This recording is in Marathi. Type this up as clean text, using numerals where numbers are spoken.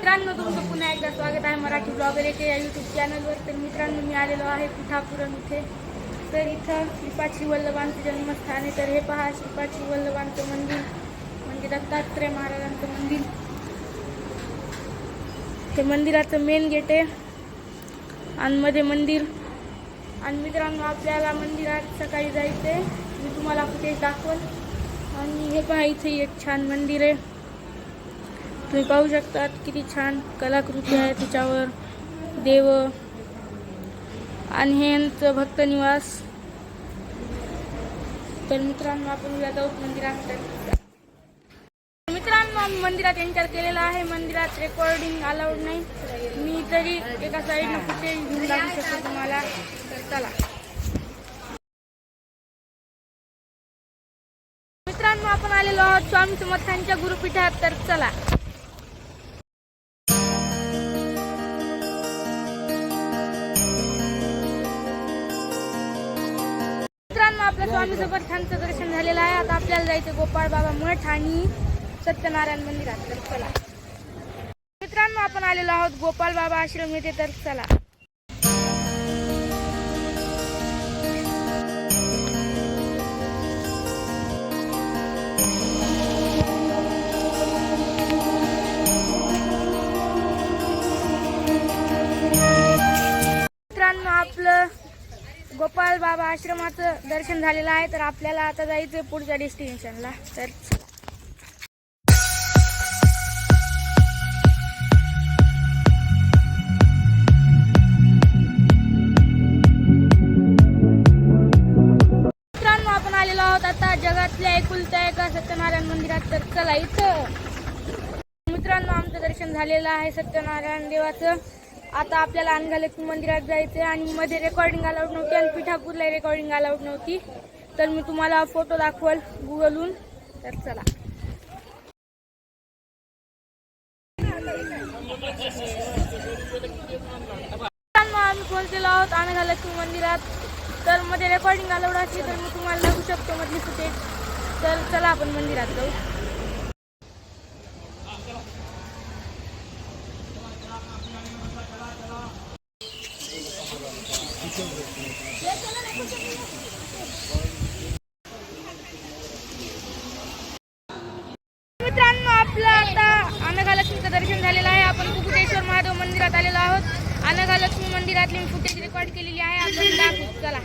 मित्रांनो, तुमचं पुन्हा एकदा स्वागत आहे मराठी ब्लॉगर या यूट्यूब चॅनलवर. तर मित्रांनो, मी आलेलो आहे पिठापुरम इथे. तर इथं श्रीपाद वल्लभांचं जन्मस्थान आहे. तर हे पहा, श्रीपाद वल्लभांचं मंदिर म्हणजे दत्तात्रय महाराजांचं मंदिर. हे मंदिराचं मेन गेट आहे आणि मध्ये मंदिर. आणि मित्रांनो, आपल्याला मंदिरात सकाळी जायचं आहे. मी तुम्हाला फुटेज दाखवल. आणि हे पहा, इथे एक छान मंदिर आहे. तुम्ही पाहू शकता किती छान कलाकृती आहे त्याच्यावर, देव. आणि हे यांचं भक्त निवास. तर मित्रांनो, आपण उद्या जाऊ मंदिरात. मित्रांनो, आम्ही मंदिरात एंटर केलेला आहे. मंदिरात रेकॉर्डिंग अलाउड नाही. मी तरी एका साईडनं फुटेज घेऊन दाखवू शकतो तुम्हाला. तर चला मित्रांनो, आपण आलेलो आहोत स्वामी समर्थांच्या गुरुपीठात. तर चला. मित्रांनो, आपल्या स्वामी समर्थांचं दर्शन झालेलं आहे. आता आपल्याला जायचं गोपाळ बाबा मठ आणि सत्यनारायण मंदिरात. तर चला मित्रांनो, आपण आलेलो आहोत गोपाळ बाबा आश्रम येथे. तर चला. मित्रांनो, आपलं गोपाळ बाबा आश्रमाचं दर्शन झालेलं आहे. तर आपल्याला आता जायचं पुढच्या डेस्टिनेशनला. तर मित्रांनो, आपण आलेलो आहोत आता जगातल्या एकुलत्या एका सत्यनारायण मंदिरात. तर चला इथं. मित्रांनो, आमचं दर्शन झालेलं आहे सत्यनारायण देवाचं. आता आपल्याला अनघालक्ष्मी मंदिरात जायचं आहे. आणि मध्ये रेकॉर्डिंग अलाउड नव्हती आणि पिठापूरला रेकॉर्डिंग अलाउड नव्हती. तर मी तुम्हाला फोटो दाखवल गुगलहून. तर चला. आम्ही पोहोचलेलो आहोत अनघालक्ष्मी मंदिरात. तर मध्ये रेकॉर्डिंग अलाउड असली तर मी तुम्हाला दाखवू शकतो मधली फुटेज. तर चला आपण मंदिरात जाऊ. मित्रांनो, आपलं आता अनघालक्ष्मीचं दर्शन झालेलं आहे. आपण कुकुटेश्वर महादेव मंदिरात आलेलो आहोत. अनघालक्ष्मी मंदिरातली मी फुटेज रेकॉर्ड केलेली आहे. आपण दाखवू. चला.